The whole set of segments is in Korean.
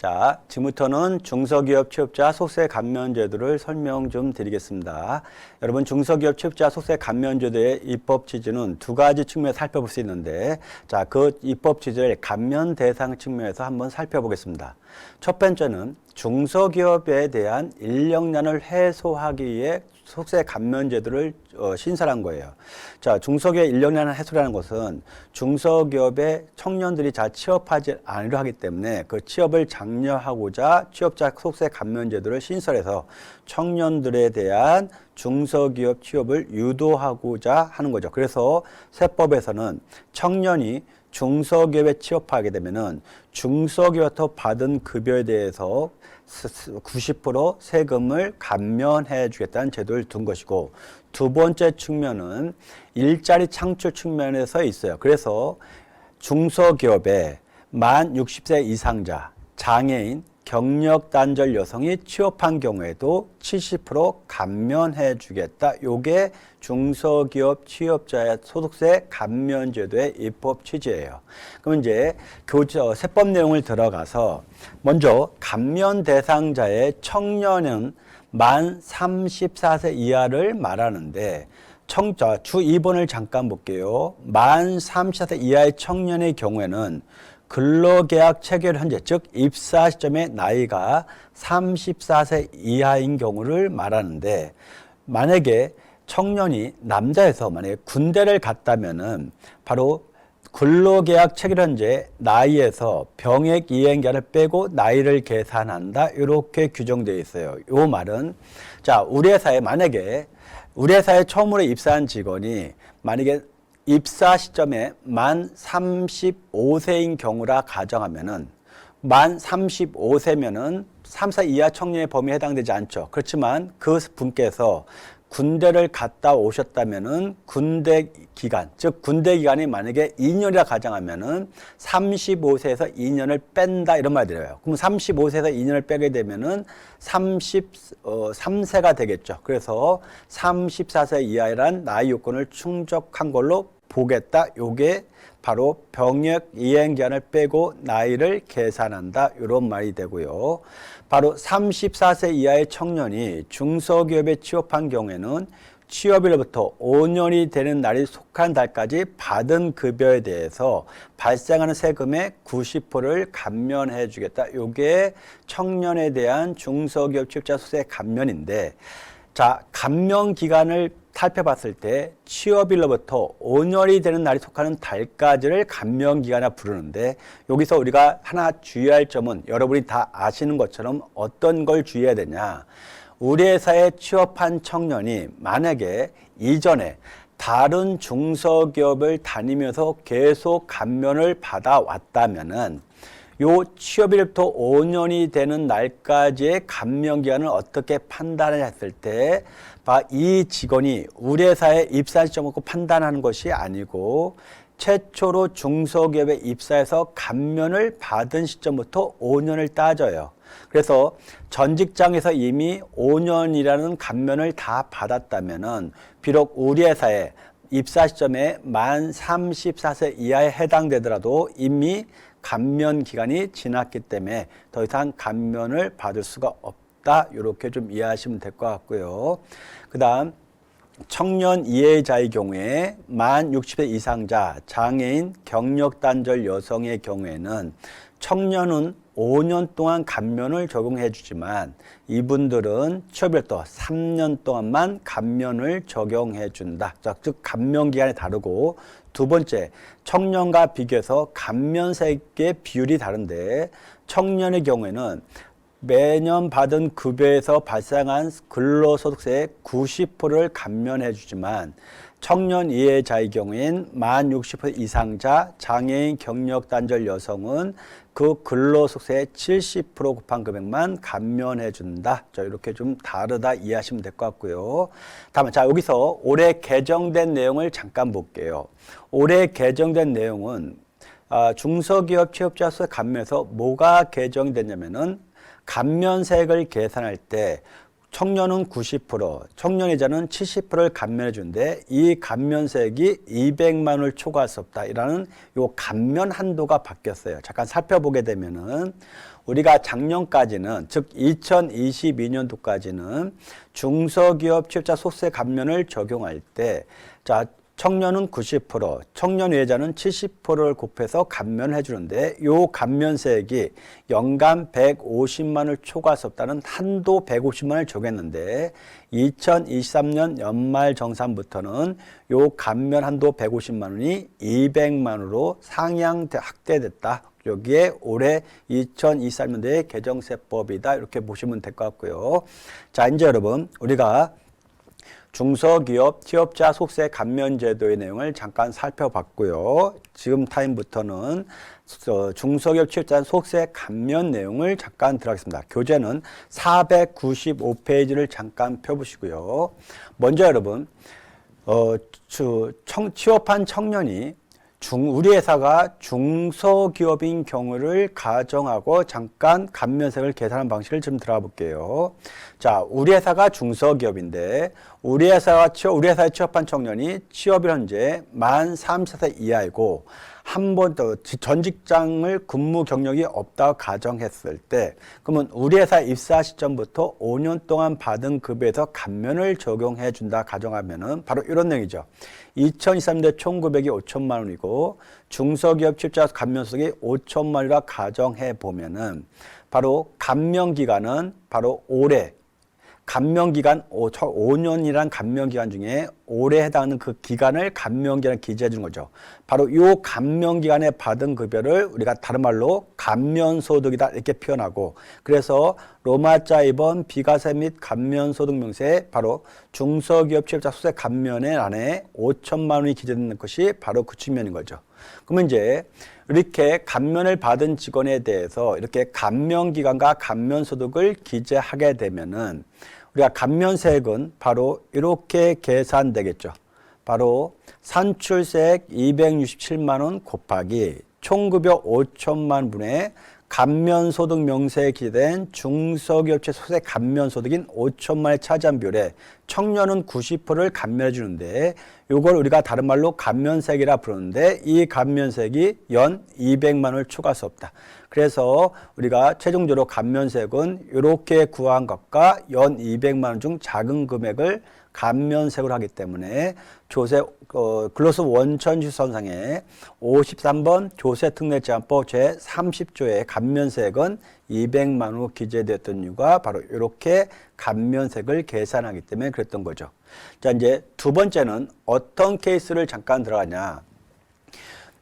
자, 지금부터는 중소기업 취업자 소득세 감면 제도를 설명 좀 드리겠습니다. 여러분, 중소기업 취업자 소득세 감면 제도의 입법 취지는 두 가지 측면에서 살펴볼 수 있는데, 자, 그 입법 취지를 감면 대상 측면에서 한번 살펴보겠습니다. 첫 번째는 중소기업에 대한 인력난을 해소하기 위해 소득세 감면 제도를 신설한 거예요. 자, 중소기업 인력난 해소라는 것은 중소기업의 청년들이 잘 취업하지 않으려 하기 때문에 그 취업을 장려하고자 취업자 소득세 감면 제도를 신설해서 청년들에 대한 중소기업 취업을 유도하고자 하는 거죠. 그래서 세법에서는 청년이 중소기업에 취업하게 되면은 중소기업부터 받은 급여에 대해서 90% 세금을 감면해 주겠다는 제도를 둔 것이고, 두 번째 측면은 일자리 창출 측면에서 있어요. 그래서 중소기업에 만 60세 이상자, 장애인, 경력 단절 여성이 취업한 경우에도 70% 감면해 주겠다. 요게 중소기업 취업자의 소득세 감면 제도의 입법 취지예요. 그럼 이제 세법 내용을 들어가서 먼저 감면 대상자의 청년은 만 34세 이하를 말하는데, 주 2번을 잠깐 볼게요. 만 34세 이하의 청년의 경우에는 근로계약 체결 현재, 즉 입사 시점의 나이가 34세 이하인 경우를 말하는데, 만약에 청년이 남자에서 만약에 군대를 갔다면은 바로 근로계약 체결 현재 나이에서 병역 이행기간을 빼고 나이를 계산한다, 이렇게 규정되어 있어요. 이 말은, 자, 우리 회사에 처음으로 입사한 직원이 만약에 입사 시점에 만 35세인 경우라 가정하면은, 만 35세면은 3살 이하 청년의 범위에 해당되지 않죠. 그렇지만 그 분께서 군대를 갔다 오셨다면은 군대 기간, 즉 군대 기간이 만약에 2년이라 가정하면은 35세에서 2년을 뺀다, 이런 말 드려요. 그럼 35세에서 2년을 빼게 되면은 33세가 되겠죠. 그래서 34세 이하란 나이 요건을 충족한 걸로 보겠다. 요게 바로 병역 이행 기간을 빼고 나이를 계산한다, 이런 말이 되고요. 바로 34세 이하의 청년이 중소기업에 취업한 경우에는 취업일로부터 5년이 되는 날이 속한 달까지 받은 급여에 대해서 발생하는 세금의 90%를 감면해 주겠다. 요게 청년에 대한 중소기업 취업자 소득세 감면인데, 자, 감면 기간을 살펴봤을 때 취업일로부터 5년이 되는 날이 속하는 달까지를 감면기간이라 부르는데, 여기서 우리가 하나 주의할 점은 여러분이 다 아시는 것처럼 어떤 걸 주의해야 되냐. 우리 회사에 취업한 청년이 만약에 이전에 다른 중소기업을 다니면서 계속 감면을 받아왔다면은 요 취업일부터 5년이 되는 날까지의 감면기간을 어떻게 판단을 했을 때 이 직원이 우리 회사에 입사 시점을 판단하는 것이 아니고, 최초로 중소기업에 입사해서 감면을 받은 시점부터 5년을 따져요. 그래서 전 직장에서 이미 5년이라는 감면을 다 받았다면은 비록 우리 회사에 입사 시점에 만 34세 이하에 해당되더라도 이미 감면 기간이 지났기 때문에 더 이상 감면을 받을 수가 없다, 이렇게 좀 이해하시면 될 것 같고요. 그 다음 청년 이해자의 경우에 만 60세 이상자, 장애인, 경력 단절 여성의 경우에는 청년은 5년 동안 감면을 적용해 주지만 이분들은 취업일부터 3년 동안만 감면을 적용해 준다. 즉 감면 기간이 다르고, 두 번째, 청년과 비교해서 감면세의 비율이 다른데, 청년의 경우에는 매년 받은 급여에서 발생한 근로소득세의 90%를 감면해 주지만 청년 이해자의 경우엔 만 60세 이상자, 장애인, 경력 단절 여성은 그 근로소득세의 70% 곱한 금액만 감면해 준다. 이렇게 좀 다르다 이해하시면 될 것 같고요. 다음은, 자, 여기서 올해 개정된 내용을 잠깐 볼게요. 올해 개정된 내용은 중소기업 취업자 소득세 감면에서 뭐가 개정됐냐면은, 감면세액을 계산할 때 청년은 90%, 청년이자는 70%를 감면해 주는데 이 감면세액이 200만 원을 초과할 수 없다. 이라는 요 감면 한도가 바뀌었어요. 잠깐 살펴보게 되면은 우리가 작년까지는 즉 2022년도까지는 중소기업 취업자 소득세 감면을 적용할 때 자, 청년은 90%, 청년 외자는 70%를 곱해서 감면을 해주는데 요 감면세액이 연간 150만 원을 초과할 수 없다는 한도 150만 원을 정했는데 2023년 연말정산부터는 요 감면 한도 150만 원이 200만 원으로 상향 확대됐다. 여기에 올해 2023년도의 개정세법이다. 이렇게 보시면 될 것 같고요. 자, 이제 여러분 우리가 중소기업 취업자 소득세 감면 제도의 내용을 잠깐 살펴봤고요. 지금 타임부터는 중소기업 취업자 소득세 감면 내용을 잠깐 들어가겠습니다. 교재는 495페이지를 잠깐 펴보시고요. 먼저 여러분 취업한 청년이 우리 회사가 중소기업인 경우를 가정하고 잠깐 감면세액을 계산하는 방식을 좀 들어가 볼게요. 자, 우리 회사가 중소기업인데 우리 회사에 취업한 청년이 취업이 현재 만 34세 이하이고 한 번 더 전 직장을 근무 경력이 없다고 가정했을 때 그러면 우리 회사 입사 시점부터 5년 동안 받은 급여에서 감면을 적용해 준다 가정하면은 바로 이런 내용이죠. 2023년도 총급액이 5천만 원이고 중소기업 취업자 감면소득이 5천만 원이라 가정해 보면은 바로 감면 기간은 바로 올해 감면기간 5년이란 감면기간 중에 올해 해당하는 그 기간을 감면기간에 기재해 주는 거죠. 바로 이 감면기간에 받은 급여를 우리가 다른 말로 감면소득이다 이렇게 표현하고 그래서 로마자 2번 비과세 및 감면소득 명세에 바로 중소기업 취업자 소득세 감면에 안에 5천만 원이 기재되는 것이 바로 그 측면인 거죠. 그러면 이제 이렇게 감면을 받은 직원에 대해서 이렇게 감면기간과 감면소득을 기재하게 되면은 우리가 감면세액은 바로 이렇게 계산되겠죠. 바로 산출세액 267만 원 곱하기 총급여 5천만 분의 감면소득 명세에 기재된 중소기업체 소득세 감면소득인 5천만 원을 차지한 비율에 청년은 90%를 감면해 주는데 이걸 우리가 다른 말로 감면세액이라 부르는데 이 감면세액이 연 200만 원을 초과할 수 없다. 그래서 우리가 최종적으로 감면세액은 이렇게 구한 것과 연 200만 원 중 작은 금액을 감면세액을 하기 때문에 근로소 원천지선상에 53번 조세특례제한법 제30조의 감면세액은 200만 원으로 기재되었던 이유가 바로 이렇게 감면세액을 계산하기 때문에 그랬던 거죠. 자, 이제 두 번째는 어떤 케이스를 잠깐 들어가냐.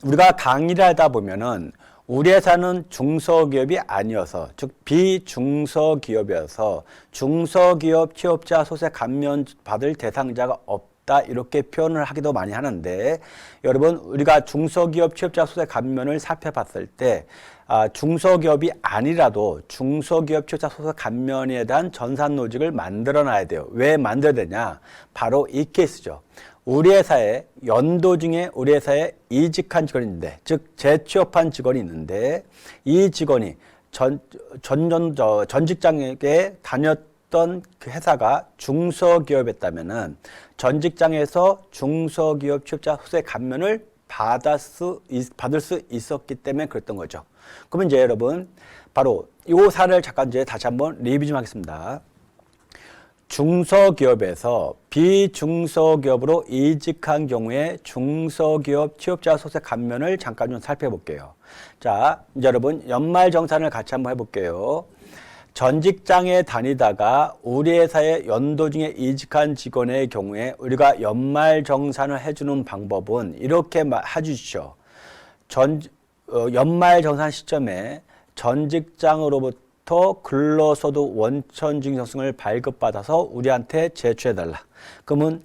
우리가 강의를 하다 보면은 우리 회사는 중소기업이 아니어서 즉 비중소기업이어서 중소기업 취업자 소득세 감면 받을 대상자가 없다 이렇게 표현을 하기도 많이 하는데 여러분 우리가 중소기업 취업자 소득세 감면을 살펴봤을 때 중소기업이 아니라도 중소기업 취업자 소득세 감면에 대한 전산노직을 만들어 놔야 돼요. 왜 만들어야 되냐? 바로 이 케이스죠. 우리 회사에 연도 중에 우리 회사에 이직한 직원이 있는데 즉 재취업한 직원이 있는데 이 직원이 전 직장에 다녔던 그 회사가 중소기업이었다면은 전 직장에서 중소기업 취업자 소득세 감면을 받을 수 있었기 때문에 그랬던 거죠. 그러면 이제 여러분 바로 이 사례를 잠깐 이제 다시 한번 리뷰 좀 하겠습니다. 중소기업에서 비중소기업으로 이직한 경우에 중소기업 취업자 소득세 감면을 잠깐 좀 살펴볼게요. 자, 이제 여러분 연말정산을 같이 한번 해볼게요. 전 직장에 다니다가 우리 회사에 연도 중에 이직한 직원의 경우에 우리가 연말정산을 해주는 방법은 이렇게 해주시죠. 연말정산 시점에 전 직장으로부터 근로소득 원천징수증을 발급받아서 우리한테 제출해달라. 그러면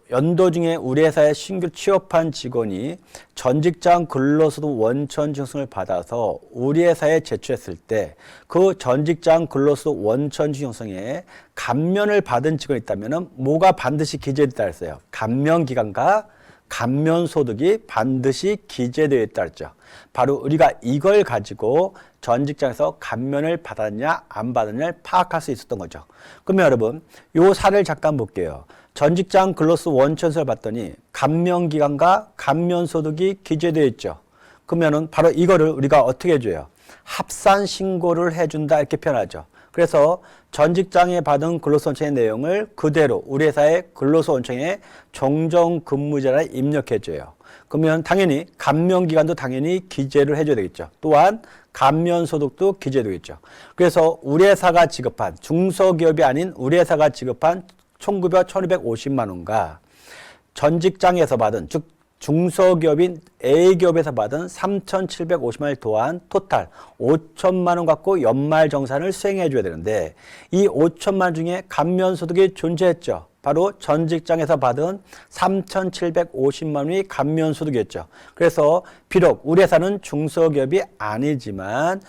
연도 중에 우리 회사에 신규 취업한 직원이 전 직장 근로소득 원천징수증을 받아서 우리 회사에 제출했을 때 그 전 직장 근로소득 원천징수증에 감면을 받은 직원이 있다면 뭐가 반드시 기재되어 있다 했어요. 감면 기간과 감면소득이 반드시 기재되어 있다 했죠. 바로 우리가 이걸 가지고 전 직장에서 감면을 받았냐 안 받았냐를 파악할 수 있었던 거죠. 그러면 여러분 요 사례를 잠깐 볼게요. 전 직장 근로소 원천서를 봤더니 감면기간과 감면소득이 기재되어 있죠. 그러면은 바로 이거를 우리가 어떻게 해줘요? 합산 신고를 해준다 이렇게 표현하죠. 그래서 전 직장에 받은 근로소 원청의 내용을 그대로 우리 회사의 근로소 원청에 종종 근무자에 입력해줘요. 그러면 당연히 감면기간도 당연히 기재를 해줘야 되겠죠. 또한 감면소득도 기재되겠죠. 그래서 우리 회사가 지급한 중소기업이 아닌 우리 회사가 지급한 총급여 1,250만 원과 전 직장에서 받은 즉 중소기업인 A기업에서 받은 3,750만 원을 더한 토탈 5천만 원 갖고 연말정산을 수행해 줘야 되는데 이 5천만 원 중에 감면소득이 존재했죠. 바로 전 직장에서 받은 3,750만 원이 감면소득이었죠. 그래서 비록 우리 회사는 중소기업이 아니지만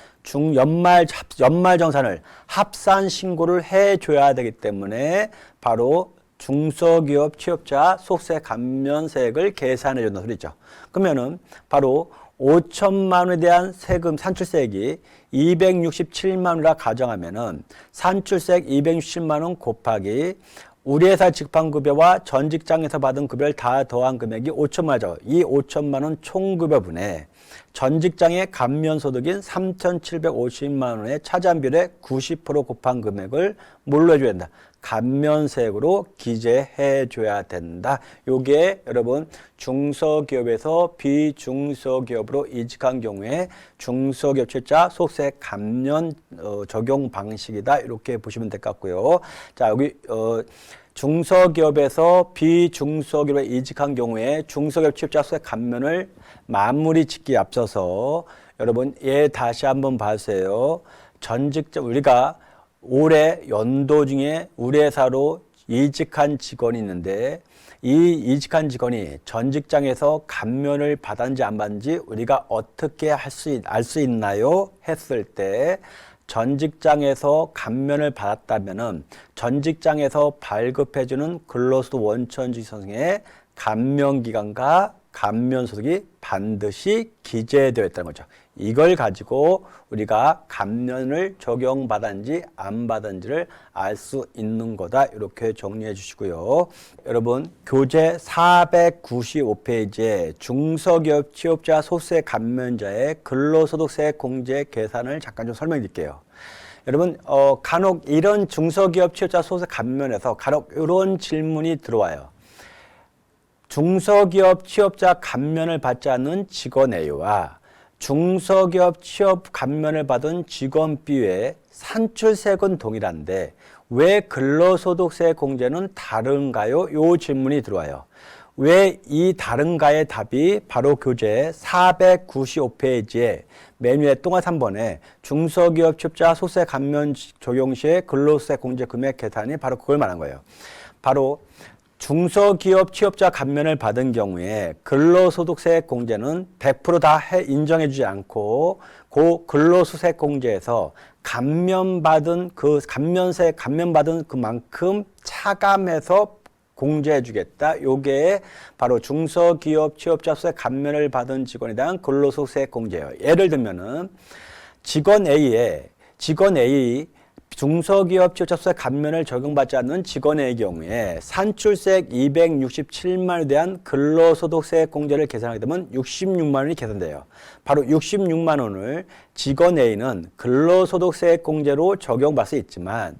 연말정산을 합산 신고를 해줘야 되기 때문에 바로 중소기업 취업자 소득세 감면세액을 계산해 준다는 소리죠. 그러면은 바로 5천만 원에 대한 세금 산출세액이 267만 원이라 가정하면은 산출세액 267만 원 곱하기 우리 회사 지급한 급여와 전 직장에서 받은 급여를 다 더한 금액이 5천만 원이죠. 이 5천만 원 총급여분에 전 직장의 감면소득인 3,750만 원의 차지한 비율의 90% 곱한 금액을 뭘로 해줘야 된다? 감면세액으로 기재해 줘야 된다. 요게 여러분 중소기업에서 비중소기업으로 이직한 경우에 중소기업 출자 소득세 감면 적용 방식이다. 이렇게 보시면 될 것 같고요. 자, 여기 중소기업에서 비중소기업에 이직한 경우에 중소기업 취업자 소득세 감면을 마무리 짓기 앞서서 여러분 다시 한번 봐주세요. 전직자 우리가 올해 연도 중에 우리 회사로 이직한 직원이 있는데 이 이직한 직원이 전 직장에서 감면을 받았는지 안 받았는지 우리가 어떻게 알 수 있나요? 했을 때 전 직장에서 감면을 받았다면은 전 직장에서 발급해주는 근로소득 원천지 선생의 감면기간과 감면소득이 반드시 기재되어 있다는 거죠. 이걸 가지고 우리가 감면을 적용받았는지 안 받았는지를 알 수 있는 거다. 이렇게 정리해 주시고요. 여러분 교재 495페이지에 중소기업 취업자 소득세 감면자의 근로소득세 공제 계산을 잠깐 좀 설명해 드릴게요. 여러분 간혹 이런 중소기업 취업자 소득세 감면에서 간혹 이런 질문이 들어와요. 중소기업 취업자 감면을 받지 않는 직원 A와 중소기업 취업 감면을 받은 직원 B의 산출세액은 동일한데 왜 근로소득세 공제는 다른가요? 이 질문이 들어와요. 왜 이 다른가의 답이 바로 교재 495페이지에 메뉴의 동화 3번에 중소기업 취업자 소득세 감면 적용 시의 근로소득세 공제 금액 계산이 바로 그걸 말한 거예요. 바로 중소기업 취업자 감면을 받은 경우에 근로소득세 공제는 100% 다 인정해 주지 않고 그 근로소득세 공제에서 감면받은 그만큼 차감해서 공제해 주겠다. 요게 바로 중소기업 취업자 소득세 감면을 받은 직원에 대한 근로소득세 공제예요. 예를 들면은 직원 A 중소기업 취업자 소득세 감면을 적용받지 않는 직원 A의 경우에 산출세액 267만 원에 대한 근로소득세 공제를 계산하게 되면 66만 원이 계산돼요. 바로 66만 원을 직원 A는 근로소득세 공제로 적용받을 수 있지만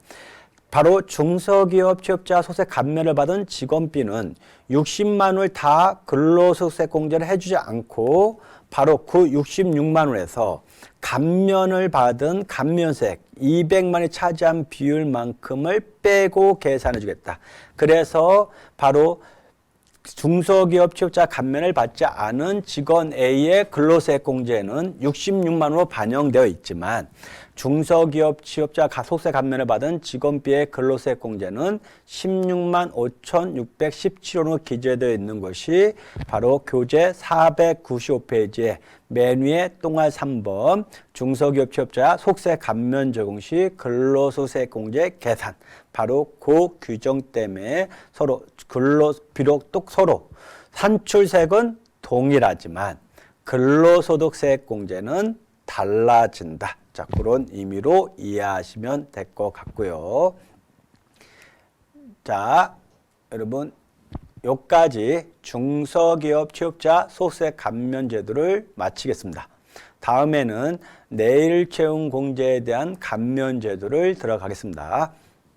바로 중소기업 취업자 소득세 감면을 받은 직원 B는 60만 원을 다 근로소득세 공제를 해주지 않고 바로 그 66만 원에서 감면을 받은 감면세액 200만 원이 차지한 비율만큼을 빼고 계산해 주겠다. 그래서 바로 중소기업 취업자 감면을 받지 않은 직원 A의 근로세액 공제는 66만 원으로 반영되어 있지만 중소기업 취업자 소득세 감면을 받은 직원 B의 근로세액 공제는 16만 5,617원으로 기재되어 있는 것이 바로 교재 495페이지의 메뉴의 똥알 3번 중소기업 취업자 소득세 감면 적용 시 근로소득세 공제 계산 바로 그 규정 때문에 비록 또 서로 산출세액은 동일하지만 근로소득세액 공제는 달라진다. 자, 그런 의미로 이해하시면 될 것 같고요. 자, 여러분 여기까지 중소기업 취업자 소득세 감면 제도를 마치겠습니다. 다음에는 내일 채용 공제에 대한 감면 제도를 들어가겠습니다.